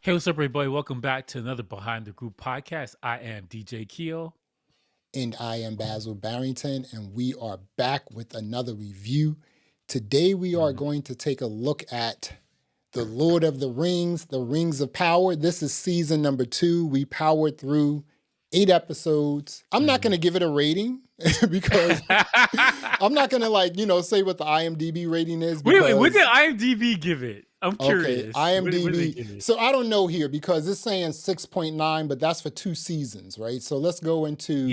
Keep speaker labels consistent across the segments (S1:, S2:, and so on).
S1: Hey, what's up, everybody? Welcome back to another Behind the Group podcast. I am DJ Keo.
S2: And I am Basil Barrington, and we are back with another review. Today, we are going to take a look at The Lord of the Rings, The Rings of Power. This is season number 2. We powered through 8 episodes. I'm not going to give it a rating because I'm not going to say what the IMDb rating is.
S1: Wait, what did IMDb give it? I'm curious.
S2: Okay, IMDb. So I don't know here because it's saying 6.9, but that's for 2 seasons, right? So let's go into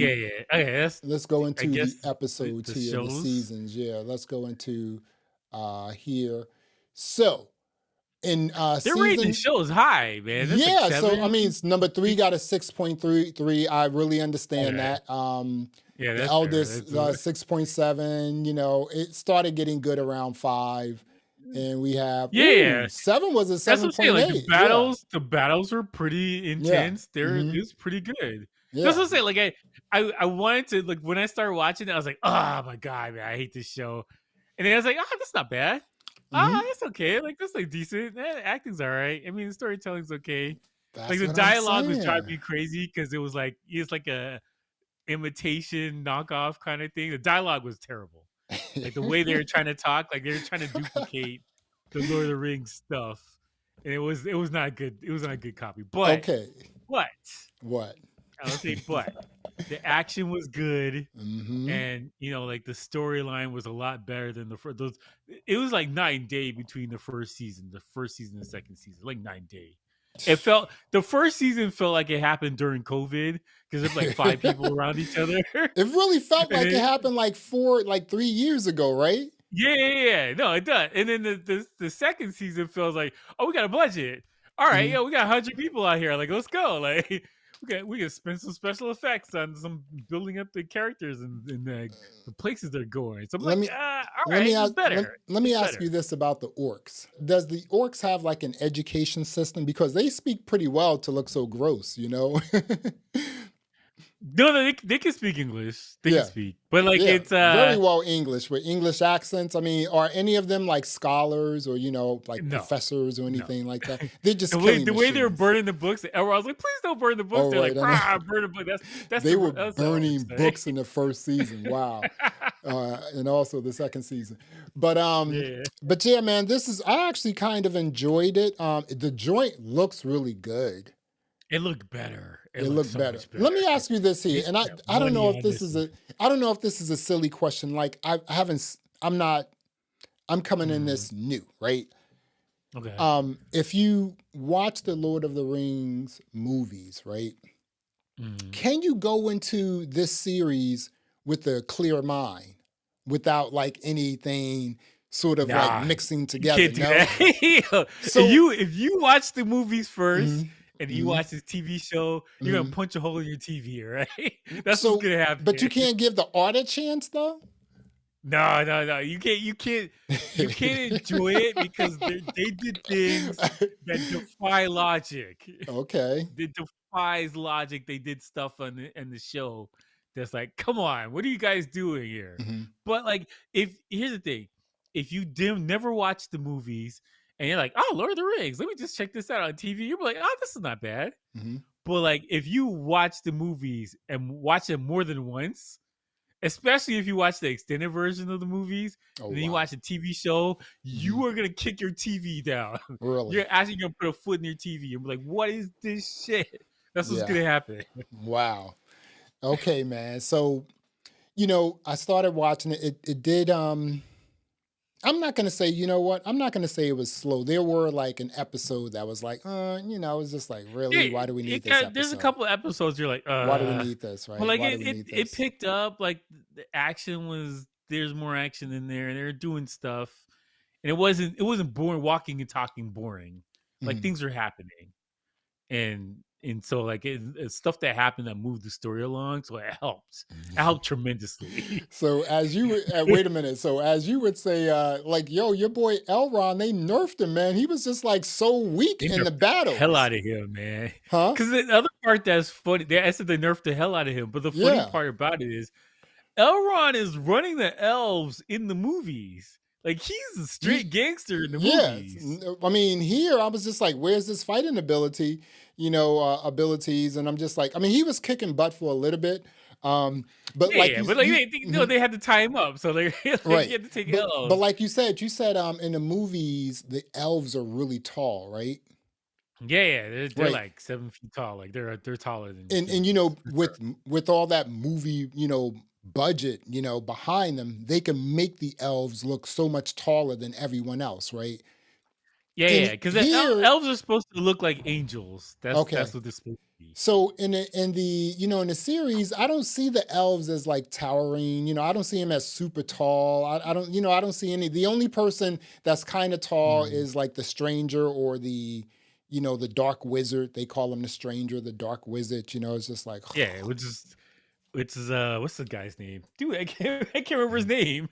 S1: Okay,
S2: let's go into the episodes
S1: the
S2: here,
S1: shows.
S2: the seasons. Yeah, let's go into here. So in
S1: they're rating shows high, man. That's
S2: yeah,
S1: like
S2: so I mean, number 3 got a 6.33. I really understand that.
S1: Yeah,
S2: the
S1: that's
S2: eldest 6.7. You know, it started getting good around 5. And we have 7 was a 7.8.
S1: That's what I'm saying. Like the battles were pretty intense. It was pretty good.
S2: Yeah.
S1: That's what I'm saying. Like I wanted to, like, when I started watching it, I was like, oh my god, man, I hate this show. And then I was like, oh, that's not bad. It's okay. Like, that's like decent. Acting's all right. I mean, the storytelling's okay.
S2: That's
S1: like the dialogue was driving me crazy because it was like it's like a imitation knockoff kind of thing. The dialogue was terrible. Like the way they were trying to talk, like they were trying to duplicate the Lord of the Rings stuff, and it was not good. It was not a good copy. But
S2: what?
S1: I would say, but the action was good, and like the storyline was a lot better than the first. It was like 9 days between the first season, and the second season, like 9 days. The first season felt like it happened during COVID because there's like 5 people around each other.
S2: It really felt like it happened like 3 years ago, right?
S1: Yeah. No, it does. And then the second season feels like, oh, we got a budget. All right, we got 100 people out here. Like, let's go. Like, we can spend some special effects on some building up the characters and the places they're going. So I'm all right, it's better.
S2: Let me ask you this about the orcs. Does the orcs have like an education system? Because they speak pretty well to look so gross, you know?
S1: No, they can speak English. They can speak, but like it's
S2: very well English with English accents. I mean, are any of them like scholars or professors or anything like that? They're just the
S1: way they were burning the books. I was like, please don't burn the books.
S2: Oh,
S1: they're like, burn the book.
S2: They were burning books in the first season. Wow, and also the second season. But yeah, man, I actually kind of enjoyed it. The joint looks really good.
S1: It looked better.
S2: It looked better. Let me ask you this here, and I don't know if this is a silly question. Like I'm coming in this new, right?
S1: Okay.
S2: If you watch the Lord of the Rings movies, right? Can you go into this series with a clear mind without like anything sort of like mixing together?
S1: You can't do that. So if you watch the movies first. And you watch this TV show, you're gonna punch a hole in your TV, right? That's what's gonna happen.
S2: But you can't give the art a chance, though.
S1: No. You can't enjoy it because they did things that defy logic.
S2: Okay.
S1: It defies logic. They did stuff on the show that's like, come on, what are you guys doing here? But like, here's the thing, if you never watch the movies. And you're like, oh, Lord of the Rings, let me just check this out on TV. You're like, oh, this is not bad. But like, if you watch the movies and watch them more than once, especially if you watch the extended version of the movies, and then you watch a TV show, you are going to kick your TV down.
S2: Really?
S1: You're actually going to put a foot in your TV and be like, what is this shit? That's what's going to happen.
S2: Wow. Okay, man. So, I started watching it. It did... I'm not going to say, I'm not going to say it was slow. There were like an episode that was like, it was just like, really? Why do we need this episode?
S1: There's a couple of episodes you're like,
S2: why do we need this, right?
S1: But like it picked up, like the action there's more action in there and they're doing stuff. And it wasn't boring, walking and talking boring. Like things are happening. And so like it's stuff that happened that moved the story along, so it helped. It helped tremendously.
S2: So as you wait a minute. So as you would say, like, yo, your boy Elrond, they nerfed him, man. He was just like so weak in the battle.
S1: Hell out of him, man.
S2: Huh?
S1: Because the other part that's funny, I said they nerfed the hell out of him, but the funny part about it is Elrond is running the elves in the movies. Like he's a straight gangster in the
S2: Yeah,
S1: movies.
S2: I mean, here I was just like, where's this fighting ability, abilities? And I'm just like, I mean, he was kicking butt for a little bit, but like
S1: Yeah, but like
S2: mhm,
S1: they had to tie him up, so they like he
S2: right,
S1: had to take
S2: but
S1: L's.
S2: like you said, in the movies, the elves are really tall, right?
S1: Yeah, they're
S2: Right,
S1: like 7 feet tall. Like they're taller than
S2: and
S1: humans for sure.
S2: with all that movie, budget, behind them, they can make the elves look so much taller than everyone else, right?
S1: Yeah,
S2: And
S1: because
S2: here,
S1: elves are supposed to look like angels. That's
S2: okay.
S1: what they're supposed to be.
S2: So in the series, I don't see the elves as like towering. I don't see them as super tall. I don't I don't see any. The only person that's kind of tall
S1: Mhm.
S2: is like the stranger or the dark wizard. They call him the stranger, the dark wizard. It's just like
S1: Yeah, which is what's the guy's name? Dude, I can't remember his name.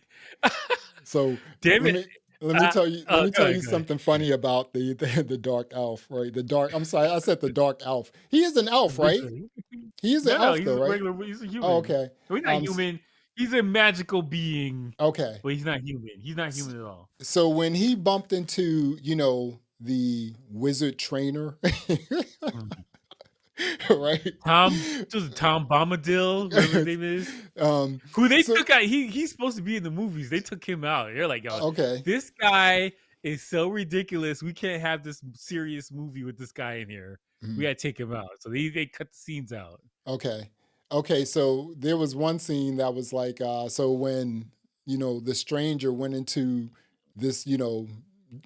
S2: so.
S1: Damn
S2: Let
S1: it.
S2: me let me tell you
S1: Go ahead.
S2: something funny about the dark elf, right? The dark. I'm sorry, I said the dark elf. He is an elf,
S1: Which
S2: right?
S1: one?
S2: He is an
S1: No,
S2: elf,
S1: he's
S2: though,
S1: a
S2: right?
S1: regular. He's a
S2: Oh,
S1: human.
S2: okay.
S1: Well, he's not
S2: S-
S1: human. He's a magical being,
S2: Okay.
S1: but he's not human. He's not human at all.
S2: So when he bumped into, the wizard trainer,
S1: Mhm.
S2: right?
S1: Tom Bombadil, whatever his name is, who they
S2: so
S1: took out. He's supposed to be in the movies. They took him out. They're like, yo,
S2: okay.
S1: this guy is so ridiculous. We can't have this serious movie with this guy in here. We
S2: Mhm.
S1: gotta take him out. So they cut the scenes out.
S2: Okay. Okay, so there was one scene that was like so when, the stranger went into this,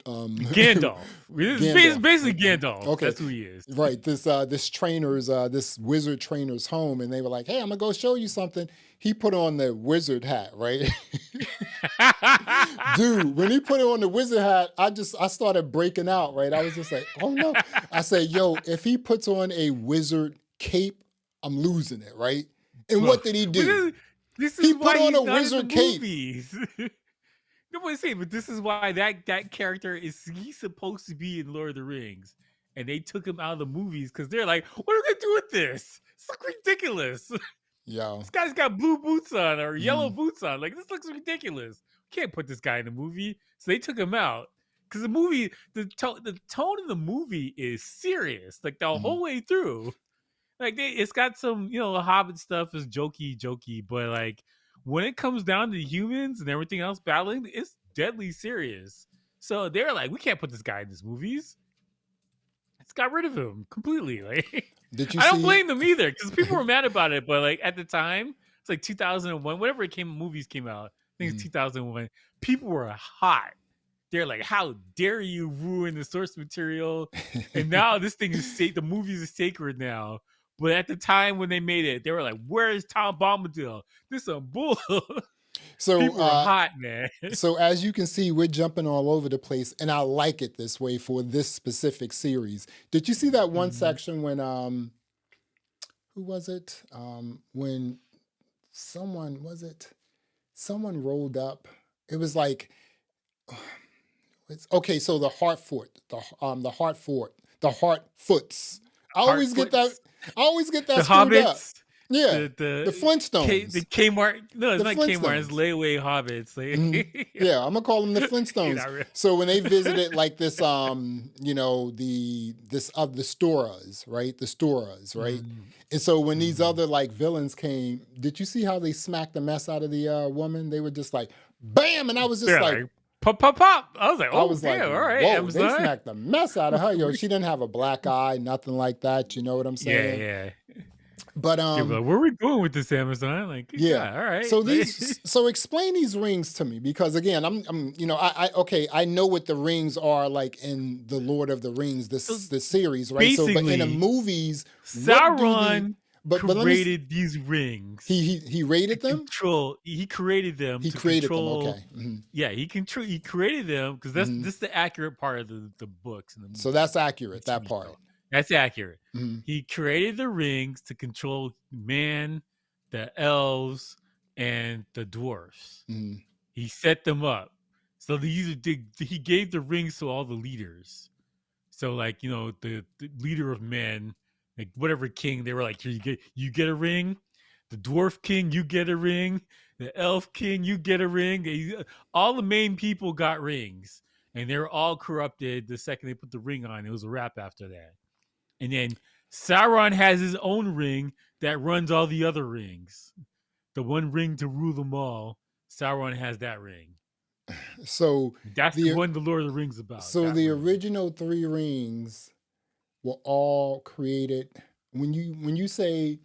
S2: um
S1: Gandalf. It's
S2: Gandalf.
S1: basically Gandalf.
S2: Okay.
S1: That's who he is.
S2: Right. This wizard trainer's home, and they were like, "Hey, I'm gonna go show you something." He put on the wizard hat, right? Dude, when he put on the wizard hat, I started breaking out, right? I was just like, "Oh no." I said, "Yo, if he puts on a wizard cape, I'm losing it, right?" And
S1: Bro,
S2: what did he
S1: but
S2: do?
S1: this
S2: He
S1: is
S2: put
S1: why
S2: on a
S1: he's not in the
S2: wizard cape.
S1: movies. Nobody's saying, but this is why that character he's supposed to be in Lord of the Rings, and they took him out of the movies because they're like, what are we gonna do with this? It's like ridiculous.
S2: Yo.
S1: This guy's got blue boots on or yellow
S2: Mhm.
S1: boots on. Like this looks ridiculous. We can't put this guy in the movie, so they took him out because the movie, the tone of the movie is serious, like the
S2: Mhm.
S1: whole way through. Like it's got some, Hobbit stuff is jokey, but like when it comes down to humans and everything else battling, it's deadly serious. So they're like, we can't put this guy in these movies. Let's got rid of him completely. Like
S2: Did you
S1: I don't
S2: see
S1: blame them either because people were mad about it. But like at the time, it's like 2001, whenever movies came out. I think it's
S2: Mhm.
S1: 2001. People were hot. They're like, how dare you ruin the source material? And now this thing is the movies is sacred now. But at the time when they made it, they were like, where is Tom Bombadil? This is a bull.
S2: so
S1: People were hot, man.
S2: So as you can see, we're jumping all over the place, and I like it this way for this specific series. Did you see that one
S1: Mhm.
S2: section when who was it? When someone was it? Someone rolled up. It was like okay, so the heart foots. I always get that.
S1: Hartfoots,
S2: I always get that
S1: the
S2: screwed up.
S1: Hobbits,
S2: Yeah, the
S1: the
S2: Flintstones.
S1: Kmart. No, it's
S2: The
S1: not Kmart. It's
S2: Flintstones.
S1: layaway Hobbits.
S2: Mhm.
S1: Like,
S2: Yeah, I'm gonna call them the
S1: you're
S2: Flintstones.
S1: not real.
S2: So when they visited like this, this of the Storas, right? The Storas, right?
S1: Mhm.
S2: And so when these
S1: Mhm.
S2: other like villains came, did you see how they smacked the mess out of the woman? They were just like, bam, and I was just
S1: They're
S2: like,
S1: like pop, pop, pop. I was like,
S2: I
S1: oh
S2: was like,
S1: damn, all right,
S2: whoa, they
S1: Amazon.
S2: smacked the mess out of her. Yo, she didn't have a black eye, nothing like that. You know what I'm
S1: Yeah,
S2: saying?
S1: yeah.
S2: But
S1: They're like, where are we going with this Amazon? Like, good
S2: yeah.
S1: God, all right.
S2: So so explain these rings to me because again, I'm okay, I know what the rings are like in the Lord of the Rings,
S1: So
S2: the series, right? So, but in the
S1: basically,
S2: movies, what do the
S1: Sauron
S2: but let me
S1: created these rings
S2: he
S1: to
S2: rated them.
S1: control. He created them
S2: He
S1: to
S2: created them.
S1: control.
S2: Okay. Hmm.
S1: Yeah, he created them because that's
S2: Hmm.
S1: this is the accurate part of the books and the
S2: So that's
S1: movies, the
S2: accurate. That
S1: TV
S2: part.
S1: show. That's accurate.
S2: Hmm.
S1: He created the rings to control man, the elves, and the dwarfs.
S2: Hmm.
S1: He set them up. So he gave the rings to all the leaders. So like, the leader of men, like whatever king, they were like, here you get a ring. The dwarf king, you get a ring. The elf king, you get a ring. All the main people got rings, and they were all corrupted the second they put the ring on. It was a wrap after that. And then Sauron has his own ring that runs all the other rings. The one ring to rule them all. Sauron has that ring.
S2: So
S1: that's the one the Lord of the Rings about.
S2: So the original 3 rings were all created when you say,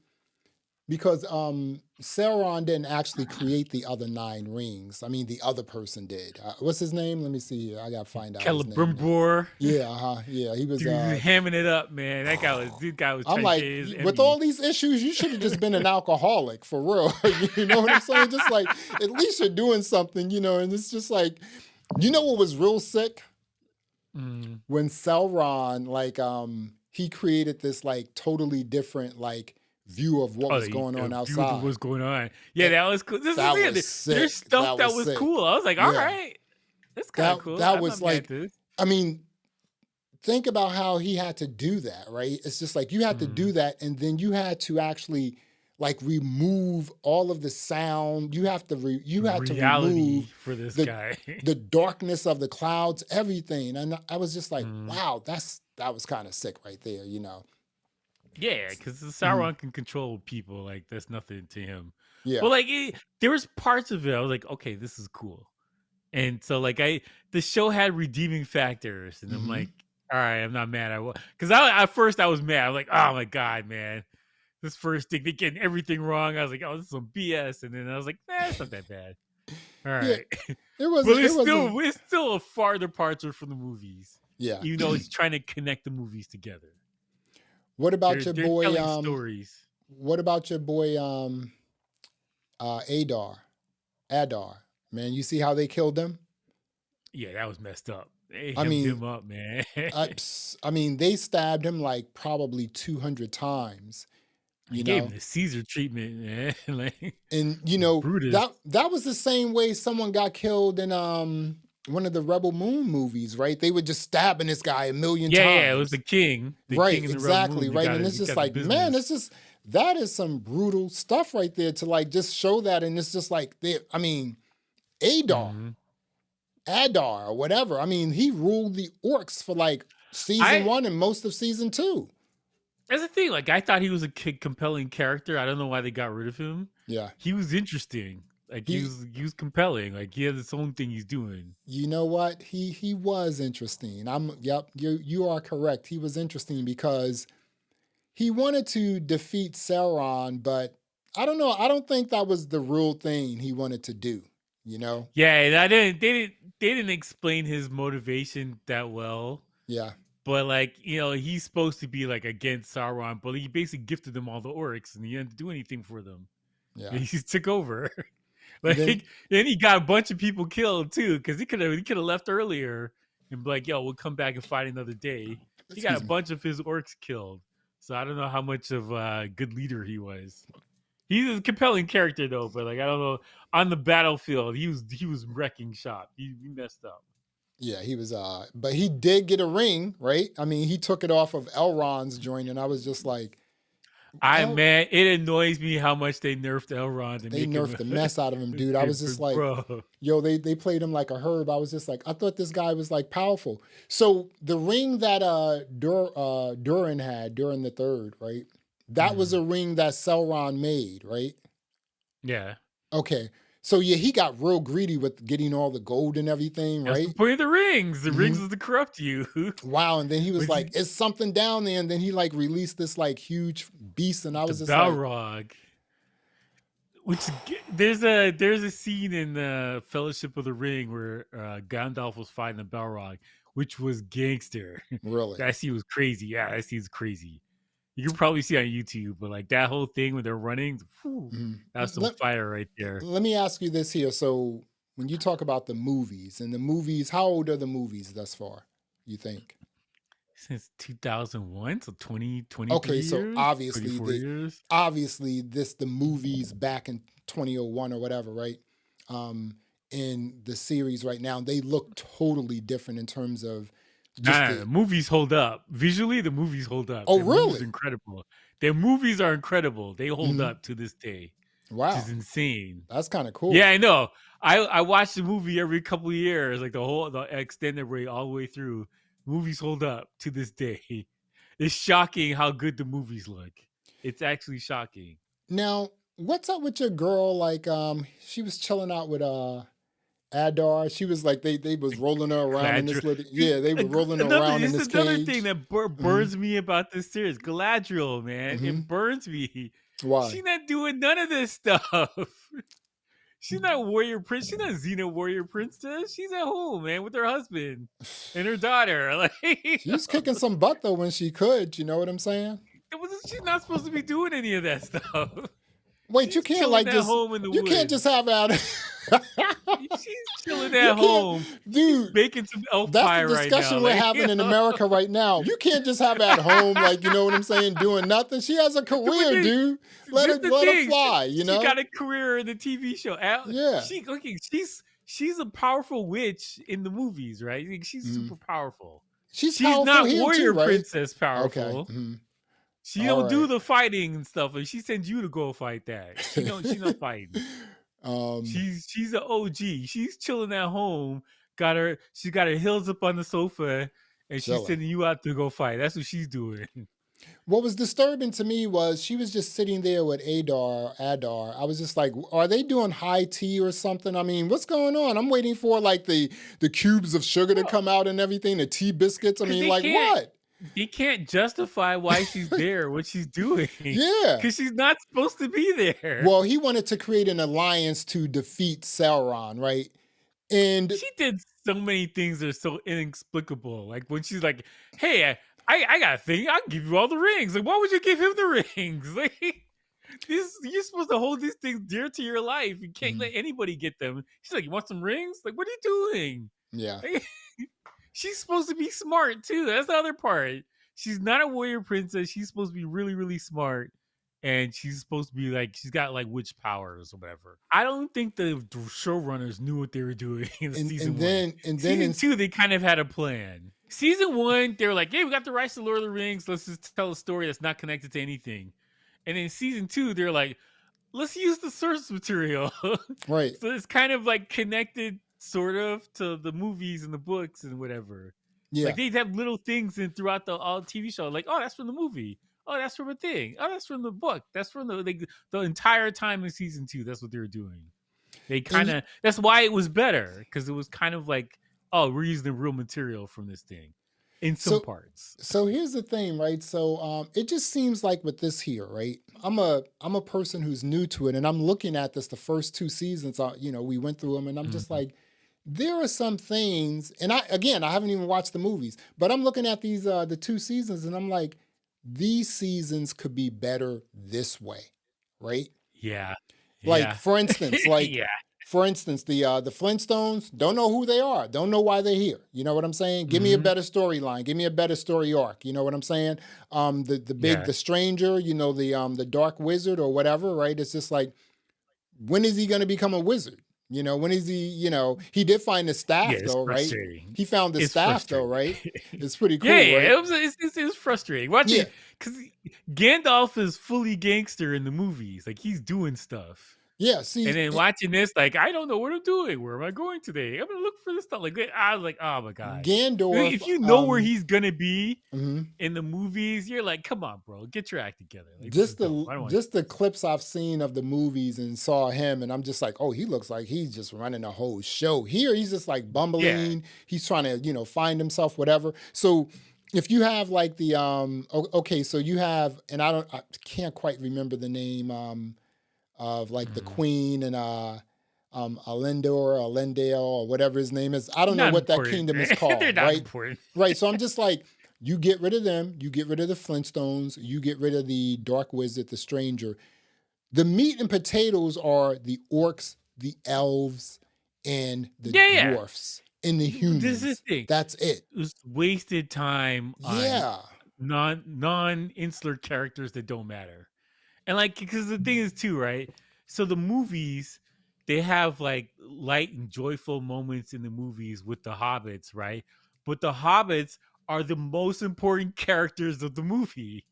S2: because Sauron didn't actually create the other 9 rings. I mean, the other person did. What's his name? Let me see here. I gotta find out his name.
S1: Celebrimbor.
S2: Yeah, yeah. He was
S1: hamming it up, man. That guy was.
S2: I'm like, with all these issues, you should have just been an alcoholic for real. You know what I'm saying? Just like, at least you're doing something, you know. And it's just like, you know what was real sick? When Sauron, like, he created this like totally different like view of what was going on outside.
S1: What was going on? Yeah, that was cool. There's stuff that was cool. I was like, all right, that's kind of cool.
S2: That was like, I mean, think about how he had to do that, right? It's just like you had to do that, and then you had to actually like remove all of the sound. You had to remove
S1: for this guy
S2: the darkness of the clouds, everything. And I was just like, wow, that was kind of sick right there, you know.
S1: Yeah, because Sauron can control people. Like, that's nothing to him.
S2: Yeah.
S1: But like, there was parts of it I was like, okay, this is cool. And so like the show had redeeming factors, and I'm like, all right, I'm not mad. Because at first I was mad. I was like, oh my God, man. This first thing, they getting everything wrong. I was like, oh, this is some BS. And then I was like, nah, it's not that bad. All right.
S2: Yeah,
S1: it's still a farther departure from the movies.
S2: Yeah.
S1: Even though it's trying to connect the movies together.
S2: What about your boy
S1: stories?
S2: What about your boy Adar? Man, you see how they killed him?
S1: Yeah, that was messed up. They hemmed him up, man.
S2: I mean, they stabbed him like probably 200 times.
S1: You gave him the Caesar treatment, man. Like,
S2: and you know,
S1: Brutus.
S2: that was the same way someone got killed in one of the Rebel Moon movies, right? They were just stabbing this guy a million times.
S1: Yeah, it was the king.
S2: Right, exactly, right. And it's just like, man, that is some brutal stuff right there to like just show that. And it's just like, Adar or whatever. I mean, he ruled the orcs for like season 1 and most of season 2.
S1: That's the thing. Like, I thought he was a compelling character. I don't know why they got rid of him.
S2: Yeah,
S1: he was interesting. Like, he was compelling. Like, he has his own thing he's doing.
S2: You know what? He was interesting. You are correct. He was interesting because he wanted to defeat Sauron, but I don't know. I don't think that was the real thing he wanted to do. You know?
S1: Yeah, and they didn't explain his motivation that well.
S2: Yeah.
S1: But like, you know, he's supposed to be like against Sauron, but he basically gifted them all the orcs, and he didn't do anything for them.
S2: Yeah,
S1: he just took over. Like, and he got a bunch of people killed too, because he could have left earlier and be like, "Yo, we'll come back and fight another day." He got a bunch of his orcs killed, so I don't know how much of a good leader he was. He's a compelling character though, but like, I don't know, on the battlefield, he was wrecking shop. He messed up.
S2: Yeah, he was. But he did get a ring, right? I mean, he took it off of Elrond's joint, and I was just like,
S1: man, it annoys me how much they nerfed Elrond.
S2: They nerfed the mess out of him, dude. I was just like, yo, they played him like a herb. I was just like, I thought this guy was like powerful. So the ring that Durin had, Durin the Third, right? That was a ring that Sauron made, right?
S1: Yeah.
S2: Okay. So yeah, he got real greedy with getting all the gold and everything, right?
S1: That's the point of the rings. The rings is to corrupt you.
S2: Wow. And then he was like, it's something down there. And then he like released this like huge beast. And I was just
S1: Balrog. Like, which there's a scene in the Fellowship of the Ring where Gandalf was fighting the Balrog, which was gangster.
S2: Really?
S1: That scene was crazy. Yeah, that scene's crazy. You can probably see on YouTube, but like that whole thing when they're running, that's some fire right there.
S2: Let me ask you this here. So when you talk about the movies, how old are the movies thus far, you think?
S1: Since 2001, so 20
S2: okay,
S1: years?
S2: So obviously the movies back in 2001 or whatever, right? In the series right now, they look totally different in terms of
S1: the movies hold up. Visually, the movies hold up.
S2: Oh,
S1: the
S2: really?
S1: movies incredible. Their movies are incredible. They hold
S2: Mhm.
S1: up to this day, which
S2: Wow,
S1: is insane.
S2: that's kind of cool.
S1: Yeah, I know. I watch the movie every couple of years, like the extended rate all the way through. Movies hold up to this day. It's shocking how good the movies look. It's actually shocking.
S2: Now, what's up with your girl? Like, she was chilling out with Adar. She was like they was rolling her around in this
S1: Galadriel.
S2: little, yeah, they were rolling her around in
S1: It's
S2: this
S1: another thing
S2: cage.
S1: that
S2: Hmm.
S1: burns me about this series. Galadriel, man,
S2: Hmm.
S1: it burns me.
S2: Why?
S1: She's not doing none of this stuff. She's not warrior prince. She's not Xena warrior princess. She's at home, man, with her husband and her daughter. Like,
S2: She was kicking some butt though when she could. You know what I'm saying?
S1: she's not supposed to be doing any of that stuff.
S2: Wait, you
S1: She's
S2: can't
S1: chilling
S2: like
S1: at
S2: just
S1: home in the
S2: you can't
S1: woods.
S2: just have Adam.
S1: She's chilling
S2: You
S1: at
S2: can't,
S1: home. She's
S2: dude.
S1: baking some elf
S2: That's the
S1: pie right now.
S2: discussion we're
S1: Like,
S2: having in America right now. You can't just have at home, like, you know what I'm saying, doing nothing. She has a
S1: but
S2: career, dude. Let
S1: this
S2: her
S1: is the
S2: let her
S1: thing.
S2: fly, you
S1: She
S2: know?
S1: got a career in the TV show.
S2: Yeah.
S1: She's a powerful witch in the movies, right? Like, she's
S2: Mhm.
S1: super powerful.
S2: She's
S1: She's
S2: powerful
S1: not
S2: here too,
S1: warrior
S2: right?
S1: princess
S2: Okay.
S1: powerful.
S2: Mhm.
S1: She
S2: All
S1: don't do
S2: right.
S1: the fighting and stuff. Like, she sends you to go fight that. She's not fighting. She's an OG. She's chilling at home. She got her heels up on the sofa, and she's
S2: chilling.
S1: sending you out to go fight. That's what she's doing.
S2: What was disturbing to me was she was just sitting there with Adar. I was just like, are they doing high tea or something? I mean, what's going on? I'm waiting for like the cubes of sugar to come out and everything, the tea biscuits. I
S1: Because
S2: mean, like what?
S1: they can't justify why she's there, what she's doing,
S2: Yeah.
S1: because she's not supposed to be there.
S2: Well, he wanted to create an alliance to defeat Sauron, right? And
S1: She did so many things that are so inexplicable. Like when she's like, "Hey, I got a thing. I'll give you all the rings." Like, why would you give him the rings? Like, you're supposed to hold these things dear to your life. You can't let anybody get them. She's like, "You want some rings? Like, what are you doing?"
S2: yeah.
S1: Like, she's supposed to be smart too. That's the other part. She's not a warrior princess. She's supposed to be really, really smart. And she's supposed to be like, she's got like witch powers or whatever. I don't think the showrunners knew what they were doing in season one.
S2: And then
S1: Season two, they kind of had a plan. Season one, they were like, hey, we got the rights to Lord of the Rings. Let's just tell a story that's not connected to anything. And in season two, they're like, let's use the source material.
S2: right.
S1: So it's kind of like connected sort of to the movies and the books and whatever.
S2: Yeah.
S1: Like they'd have little things in throughout the all TV show, like, oh, that's from the movie. Oh, that's from a thing. Oh, that's from the book. That's from the entire time in season two. That's what they were doing. They kind of that's why it was better, because it was kind of like, oh, we're using the real material from this thing in some parts.
S2: So here's the thing, right? So it just seems like with this here, right? I'm a person who's new to it, and I'm looking at this the first two seasons. We went through them, and I'm just like, there are some things, and I haven't even watched the movies, but I'm looking at these the two seasons, and I'm like, these seasons could be better this way, right?
S1: Yeah.
S2: Like for instance,
S1: Yeah.
S2: the Flintstones, don't know who they are, don't know why they're here. You know what I'm saying? Give me a better storyline, give me a better story arc. You know what I'm saying? The stranger, the dark wizard or whatever, right? It's just like, when is he going to become a wizard? When is he? He did find the staff
S1: It's
S2: though, right?
S1: frustrating.
S2: He found the
S1: It's
S2: staff though,
S1: frustrating.
S2: right? It's pretty cool,
S1: Yeah,
S2: right?
S1: it was frustrating watching,
S2: Yeah.
S1: because Gandalf is fully gangster in the movies. Like, he's doing stuff.
S2: Yeah,
S1: And
S2: see,
S1: then watching this, like, I don't know what I'm doing. Where am I going today? I'm gonna look for this stuff. Like, I was like, oh my god.
S2: Gandalf.
S1: If you know where he's gonna be
S2: mhm.
S1: in the movies, you're like, come on, bro, get your act together. Like,
S2: Just the clips I've seen of the movies and saw him, and I'm just like, oh, he looks like he's just running a whole show. Here, he's just like bumbling.
S1: Yeah.
S2: He's trying to, find himself, whatever. So if you have like the okay, so you have, and I can't quite remember the name of like the queen and Alendor or whatever his name is. I don't know
S1: Not
S2: what that
S1: important.
S2: kingdom is called,
S1: They're not
S2: right?
S1: important.
S2: Right. So I'm just like, you get rid of them, you get rid of the Flintstones, you get rid of the Dark Wizard, the Stranger. The meat and potatoes are the orcs, the elves, and the dwarfs, and the humans.
S1: This is the thing.
S2: That's it.
S1: It was wasted time on non-insular characters that don't matter. And like, because the thing is too, right? So the movies, they have like light and joyful moments in the movies with the hobbits, right? But the hobbits are the most important characters of the movie.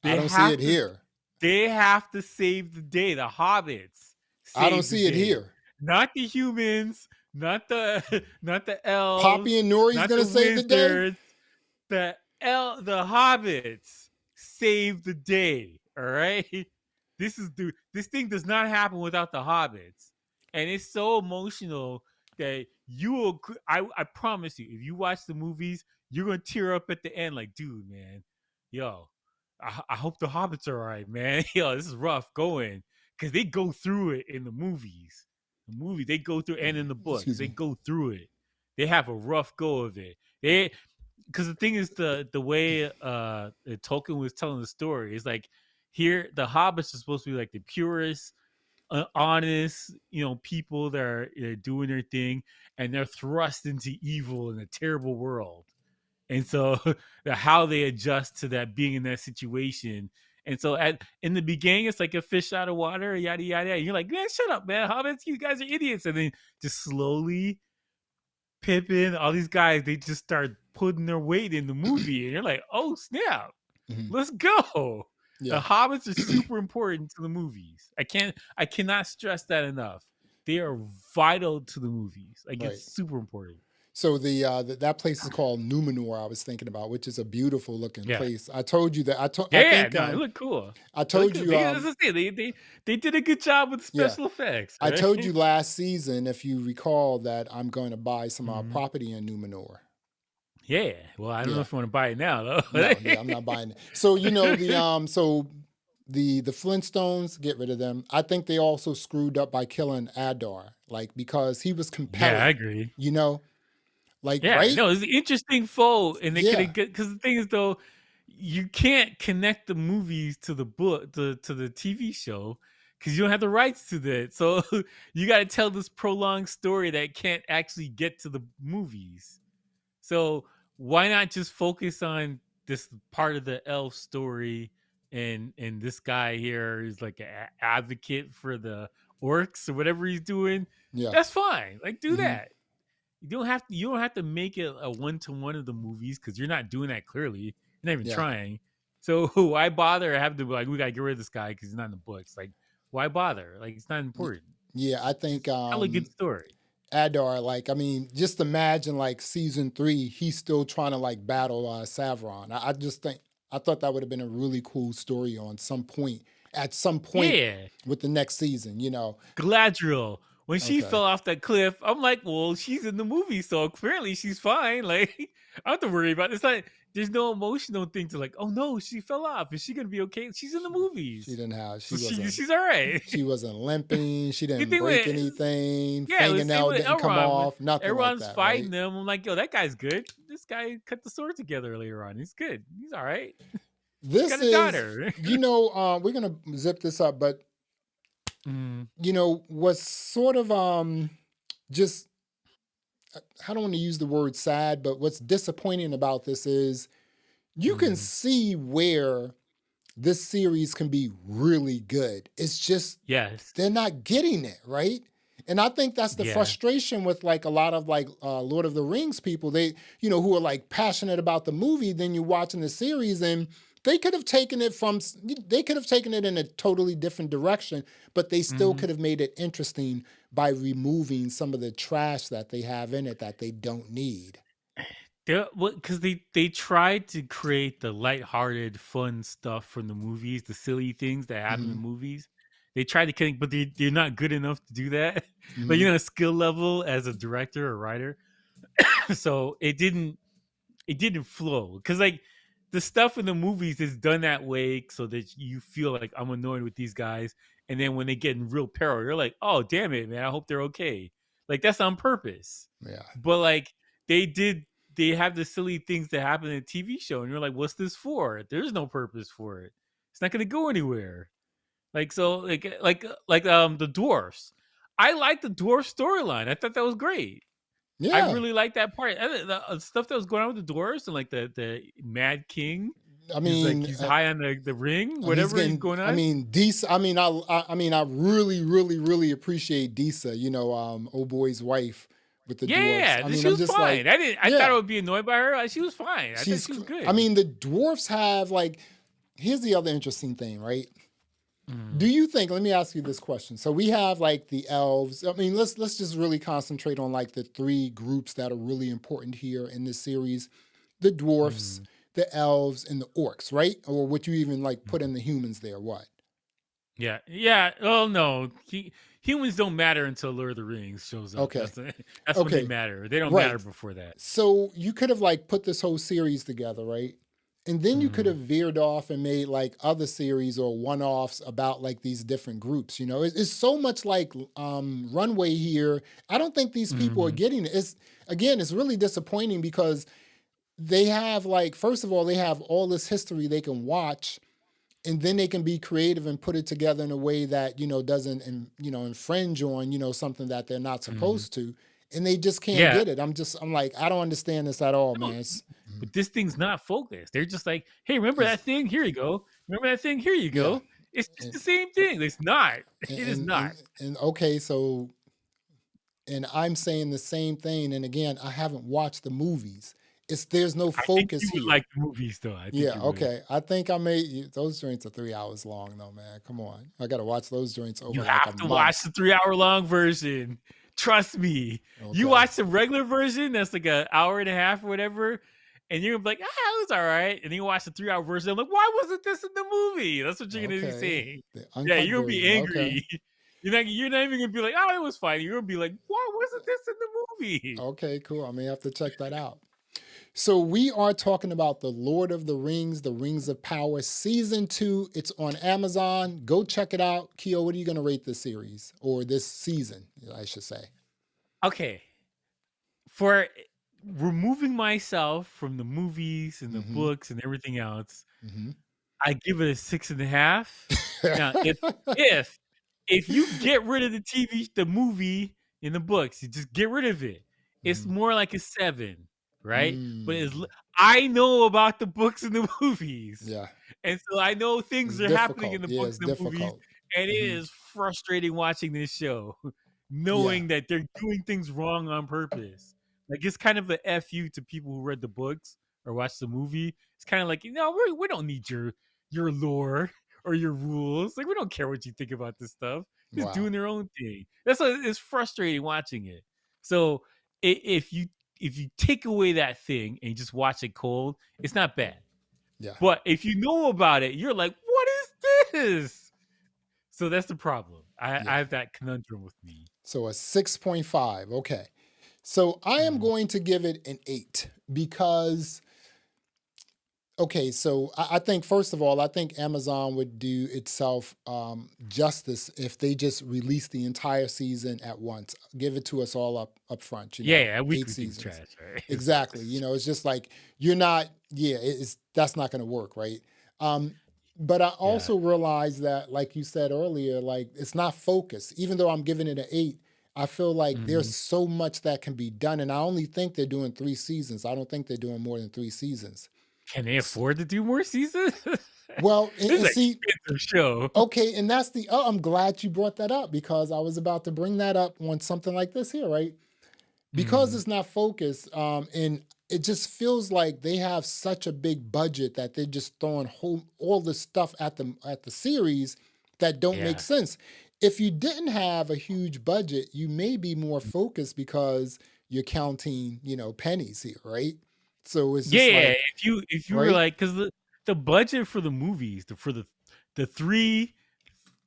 S2: I
S1: They
S2: don't see
S1: have
S2: it
S1: to
S2: here.
S1: they have to save the day. The hobbits
S2: I don't
S1: save the
S2: see it
S1: day.
S2: here.
S1: Not the humans, not the not the
S2: Poppy
S1: elves,
S2: and Nori's
S1: not
S2: gonna
S1: the
S2: save the day.
S1: wizards. The hobbits save the day. All right. This thing does not happen without the hobbits. And it's so emotional that you will I promise you, if you watch the movies, you're gonna tear up at the end, like, dude, man, yo, I hope the hobbits are all right, man. Yo, this is rough going. Because they go through it in the movies. They go through, and in the books,
S2: Excuse
S1: they
S2: me.
S1: go through it. They have a rough go of it. They Because the thing is, the way Tolkien was telling the story is like, here the hobbits are supposed to be like the purest, honest, people that are doing their thing, and they're thrust into evil in a terrible world. And so how they adjust to that, being in that situation. And so in the beginning, it's like a fish out of water, yada yada. And you're like, man, shut up, man, hobbits, you guys are idiots. And then just slowly, Pippin, all these guys, they just start putting their weight in the movie, and you're like, oh snap,
S2: Mhm.
S1: let's go. The
S2: Yeah.
S1: hobbits are super important to the movies. I cannot stress that enough. They are vital to the movies. Like,
S2: Right.
S1: it's super important.
S2: So that place is called Numenor. I was thinking about, which is a beautiful looking
S1: Yeah.
S2: place. I told you that. I
S1: Yeah,
S2: think
S1: no, it looked cool.
S2: I
S1: It looked
S2: told
S1: good.
S2: you
S1: As I say, they did a good job with the
S2: yeah.
S1: special effects,
S2: I
S1: right?
S2: told you last season, if you recall, that I'm going to buy some
S1: Mhm.
S2: property in Numenor.
S1: Yeah. Well, I don't know
S2: Yeah.
S1: if you want to buy it now, though.
S2: No, yeah, I'm not buying it. So the Flintstones, get rid of them. I think they also screwed up by killing Adar, like, because he was
S1: Yeah, I
S2: compelling,
S1: agree.
S2: like,
S1: Yeah,
S2: right?
S1: no, it's an interesting foe, and they could
S2: Yeah,
S1: have get, because the thing is, though, you can't connect the movies to the book to the TV show because you don't have the rights to that. So you got to tell this prolonged story that can't actually get to the movies. So why not just focus on this part of the elf story, and this guy here is like an advocate for the orcs or whatever he's doing?
S2: yeah.
S1: That's fine. Like, do
S2: Hmm.
S1: that. You don't have to make it a one-to-one of the movies, because you're not doing that. Clearly, you're not even
S2: Yeah.
S1: trying. So why bother? Have to be like, we gotta get rid of this guy because he's not in the books. Like, why bother? Like, it's not important.
S2: Yeah, I think
S1: Just tell a good story.
S2: Adar, like, I mean, just imagine like season 3, he's still trying to like battle Savron. I just think I thought that would have been a really cool story at some point
S1: Yeah,
S2: with the next season.
S1: Galadriel, when she
S2: Okay.
S1: fell off that cliff, I'm like, well, she's in the movie, so apparently she's fine. Like, I don't have to worry about it. It's like, there's no emotional thing to like, oh no, she fell off. Is she gonna be okay? She's in the
S2: She
S1: movies,
S2: didn't have
S1: so
S2: she wasn't
S1: she's all right.
S2: she wasn't limping, she
S1: The
S2: didn't
S1: thing
S2: break
S1: with
S2: anything,
S1: Yeah, it was the same
S2: fingernail
S1: with
S2: didn't come
S1: Elrond. When
S2: off, nothing like
S1: everyone's
S2: that,
S1: fighting
S2: right?
S1: them, I'm like, yo, that guy's good. This guy cut the sword together later on. He's good. He's all right. He's
S2: This
S1: got a
S2: is,
S1: daughter.
S2: we're gonna zip this up, but
S1: Mm,
S2: what's sort of just I don't want to use the word sad, but what's disappointing about this is you can
S1: mm.
S2: see where this series can be really good. It's just
S1: Yes.
S2: they're not getting it, right? And I think that's the
S1: Yeah.
S2: frustration with like a lot of like Lord of the Rings people. They, who are like passionate about the movie, then you're watching the series and they could have taken it in a totally different direction, but they still
S1: Hmm.
S2: could have made it interesting by removing some of the trash that they have in it that they don't need.
S1: Because they tried to create the lighthearted, fun stuff from the movies, the silly things that happen in the
S2: Hmm.
S1: movies. They tried to connect, but they're not good enough to do that. Like,
S2: Hmm.
S1: skill level as a director or writer. So it didn't flow, because like the stuff in the movies is done that way so that you feel like, I'm annoyed with these guys, and then when they get in real peril, you're like, oh damn it, man, I hope they're okay. Like, that's on purpose.
S2: Yeah.
S1: But like, they have the silly things that happen in a TV show, and you're like, what's this for? There's no purpose for it. It's not going to go anywhere. Like, so the dwarfs. I like the dwarf storyline. I thought that was great. I
S2: Yeah.
S1: really like that part. And the stuff that was going on with the dwarves, and like the Mad King.
S2: I
S1: He's like,
S2: mean,
S1: he's high on the ring,
S2: and he's
S1: whatever he's
S2: getting.
S1: going
S2: I
S1: on.
S2: mean, Disa. I really, really, really appreciate Disa. Old boy's wife with the dwarfs.
S1: Yeah,
S2: I mean,
S1: she
S2: I'm
S1: was
S2: just like,
S1: fine. I thought I
S2: yeah,
S1: would be annoyed by her. She was fine. I thought
S2: she's.
S1: she was
S2: I
S1: good.
S2: mean, the dwarfs have like here's the other interesting thing, right?
S1: Mm.
S2: Do you think? Let me ask you this question. So we have like the elves. I mean, let's just really concentrate on like the three groups that are really important here in this series: the dwarfs,
S1: Mm.
S2: the elves, and the orcs, right? Or would you even like put in
S1: Mm.
S2: the humans there? What?
S1: Yeah, yeah. Oh no, humans don't matter until Lord of the Rings shows up.
S2: Okay.
S1: That's when they
S2: Okay.
S1: matter. They don't matter
S2: Right.
S1: before that.
S2: So you could have like put this whole series together, right? And then you could
S1: Mm.
S2: have veered off and made like other series or one-offs about like these different groups. You know, it's so much like runway here. I don't think these people are
S1: Mm.
S2: getting it. It's really disappointing because they have like, first of all, they have all this history they can watch, and then they can be creative and put it together in a way that, you know, doesn't infringe on, you know, something that they're not
S1: Mm.
S2: supposed to, and they just can't
S1: Yeah,
S2: get it. I'm like, I don't understand this at all,
S1: no,
S2: man.
S1: but this thing's not focused. They're just like, hey, remember
S2: It's
S1: that thing? Here you go. Remember that thing? Here you
S2: yeah,
S1: go. It's just
S2: and
S1: the same thing. It's not. It is
S2: and
S1: not.
S2: and, and okay, so and I'm saying the same thing, and again, I haven't watched the movies. There's no
S1: I think
S2: focus
S1: you would
S2: here.
S1: like the movies, though. I think
S2: Yeah,
S1: you would.
S2: okay. I think I made those joints are 3 hours long though, man. Come on. I gotta watch those joints
S1: You
S2: over like a
S1: have to watch
S2: month.
S1: the 3 hour long version. Trust me. You
S2: Okay.
S1: watch the regular version that's like an hour and a half or whatever, and you're gonna be like, it was all right. And then you watch the 3 hour version. I'm like, why wasn't this in the movie? That's what you're gonna be
S2: Okay.
S1: saying.
S2: The
S1: Yeah,
S2: uncut
S1: you're gonna be
S2: version. Okay.
S1: angry. You're not even gonna be like, oh, it was fine. You're gonna be like, why wasn't this in the movie?
S2: Okay, cool. I may have to check that out. So we are talking about The Lord of the Rings, The Rings of Power, Season 2. It's on Amazon. Go check it out. Keo, what are you going to rate this series? Or this season, I should say.
S1: Okay. For removing myself from the movies and the
S2: Mm-hmm.
S1: books and everything else,
S2: Mm-hmm.
S1: I give it a 6.5. Now, if you get rid of the movie, in the books, you just get rid of it. It's
S2: Mm-hmm.
S1: more like a 7, right? But
S2: Mm.
S1: I know about the books and the movies,
S2: Yeah.
S1: and so I know things
S2: It's
S1: are happening in
S2: difficult.
S1: the
S2: Yeah,
S1: books
S2: it's
S1: and the movies,
S2: difficult.
S1: and it
S2: Mm-hmm.
S1: is frustrating watching this show,
S2: Yeah.
S1: knowing that they're doing things wrong on purpose. Like it's kind of a fu to people who read the books or watched the movie. It's kind of like, we don't need your lore or your rules. Like we don't care what you think about this stuff. Just
S2: Wow.
S1: doing their own thing. That's why it's frustrating watching it. So if you take away that thing and you just watch it cold, it's not bad.
S2: Yeah.
S1: But if you know about it, you're like, what is this? So that's the problem.
S2: Yeah.
S1: I have that conundrum with me.
S2: So a 6.5. Okay. So I am going to give it an 8 because okay, so I think first of all, I think Amazon would do itself justice if they just release the entire season at once. Give it to us all up front.
S1: Yeah, a
S2: 8
S1: weekly thing's
S2: seasons.
S1: trash, right?
S2: Exactly. It's just like you're not. Yeah, that's not going to work, right? But I
S1: Yeah.
S2: also realize that, like you said earlier, like it's not focused. Even though I'm giving it an 8, I feel like there's
S1: Mhm.
S2: so much that can be done, and I only think they're doing 3 seasons. I don't think they're doing more than 3 seasons.
S1: Can they afford to do more seasons?
S2: Well,
S1: This is
S2: and
S1: an
S2: see,
S1: expensive show.
S2: okay, and that's I'm glad you brought that up because I was about to bring that up on something like this here, right? Because
S1: Mm.
S2: it's not focused, and it just feels like they have such a big budget that they're just throwing all this stuff at the series that don't make
S1: Yeah.
S2: sense. If you didn't have a huge budget, you may be more focused because you're counting, pennies here, right? So it's
S1: Yeah,
S2: just
S1: yeah.
S2: like,
S1: If you were
S2: right?
S1: like, because the budget for the movies, for the three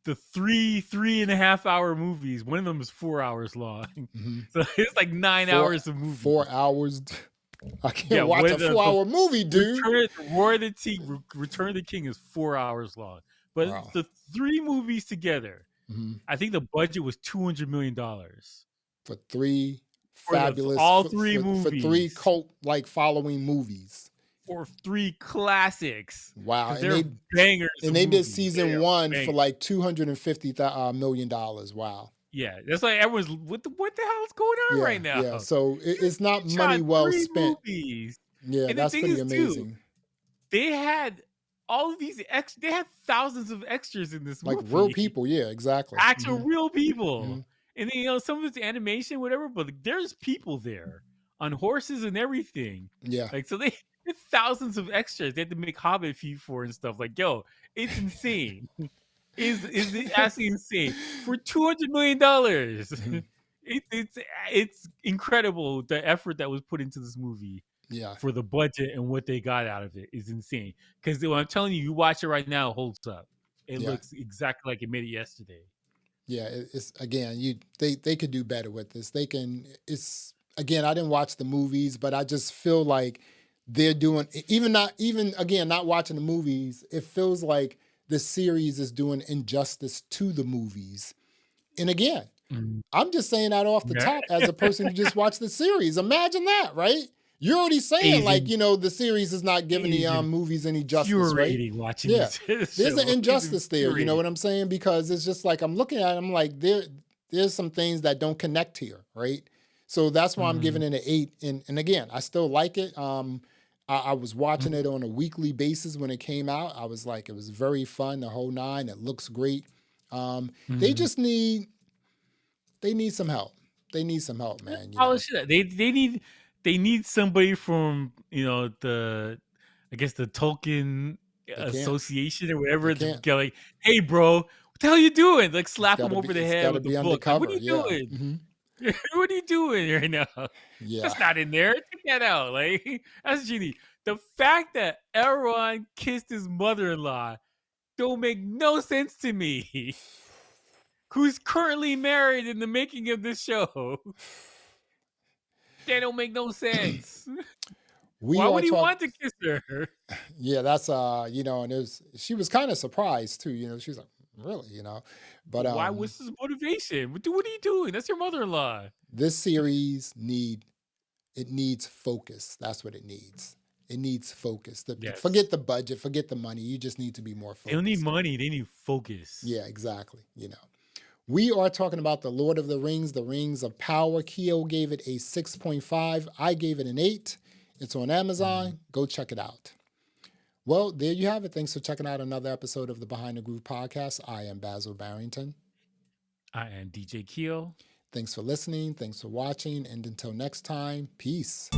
S1: the 3.5 hour movies, one of them is 4 hours long.
S2: Mhm.
S1: So it's like 9 hours of movie.
S2: 4 hours. I can't
S1: Yeah,
S2: watch
S1: where
S2: a
S1: the
S2: 4 hour movie, dude.
S1: Return of the King is 4 hours long. But
S2: Wow.
S1: the three movies together,
S2: Mhm.
S1: I think the budget was $200 million
S2: For three
S1: for
S2: fabulous
S1: all three
S2: for three
S1: movies,
S2: cult like following movies.
S1: for three classics,
S2: Wow,
S1: because they're bangers of
S2: they did
S1: movies. They
S2: season
S1: are
S2: 1 for
S1: bangers.
S2: like $250 million. Wow.
S1: Yeah, that's why everyone's what the hell is going on
S2: Yeah,
S1: right now?
S2: yeah. So it's
S1: They
S2: not money
S1: shot
S2: well
S1: three
S2: spent.
S1: movies,
S2: Yeah,
S1: and the
S2: that's
S1: thing
S2: pretty
S1: is, too,
S2: amazing.
S1: they had all of these they had thousands of extras in this
S2: Like real
S1: movie.
S2: people. Yeah, exactly.
S1: Actual
S2: Mhm.
S1: real people.
S2: Mhm.
S1: And then, some of it's animation, whatever, but there's people there on horses and everything.
S2: Yeah.
S1: Like, so It's thousands of extras they had to make Hobbit feet for and stuff. Like, yo, it's insane. Is actually insane for $200 million. It's incredible the effort that was put into this movie.
S2: Yeah.
S1: For the budget and what they got out of it is insane. Because I'm telling you, you watch it right now, it holds up. It looks exactly like it made it yesterday.
S2: Yeah, it's again, they could do better with this. They can. It's again, I didn't watch the movies, but I just feel like they're doing not watching the movies. It feels like the series is doing injustice to the movies. And again, I'm just saying that off the top as a person who just watched the series. Imagine that, right? You're already saying the series is not giving the movies any justice, right?
S1: Watching
S2: there's an injustice there. You know what I'm saying? Because it's just like I'm looking at it, I'm like there's some things that don't connect here, right? So that's why I'm giving it an 8. And again, I still like it. I was watching it on a weekly basis when it came out. I was like, it was very fun, the whole 9. It looks great. They just need some help. They need some help, man.
S1: They need somebody from the Tolkien Association or whatever to go like, hey bro, what the hell are you doing? Like slap him over the head with the book. Like, what are you doing? Mm-hmm. What are you doing right now? Yeah. That's not in there. Take that out. Like, that's genius. The fact that Elrond kissed his mother-in-law don't make no sense to me. Who's currently married in the making of this show. That don't make no sense. Why would he want to kiss her?
S2: Yeah, that's and she was kind of surprised too. She was like, really, But
S1: why was his motivation? What are you doing? That's your mother-in-law.
S2: This series needs focus. That's what it needs. It needs focus. Forget the budget, forget the money. You just need to be more focused.
S1: They don't need money, they need focus.
S2: Yeah, exactly. We are talking about The Lord of the Rings of Power. Keo gave it a 6.5. I gave it an 8. It's on Amazon. Go check it out. Well, there you have it. Thanks for checking out another episode of the Behind the Groove podcast. I am Basil Barrington.
S1: I am DJ Keo.
S2: Thanks for listening. Thanks for watching. And until next time, peace.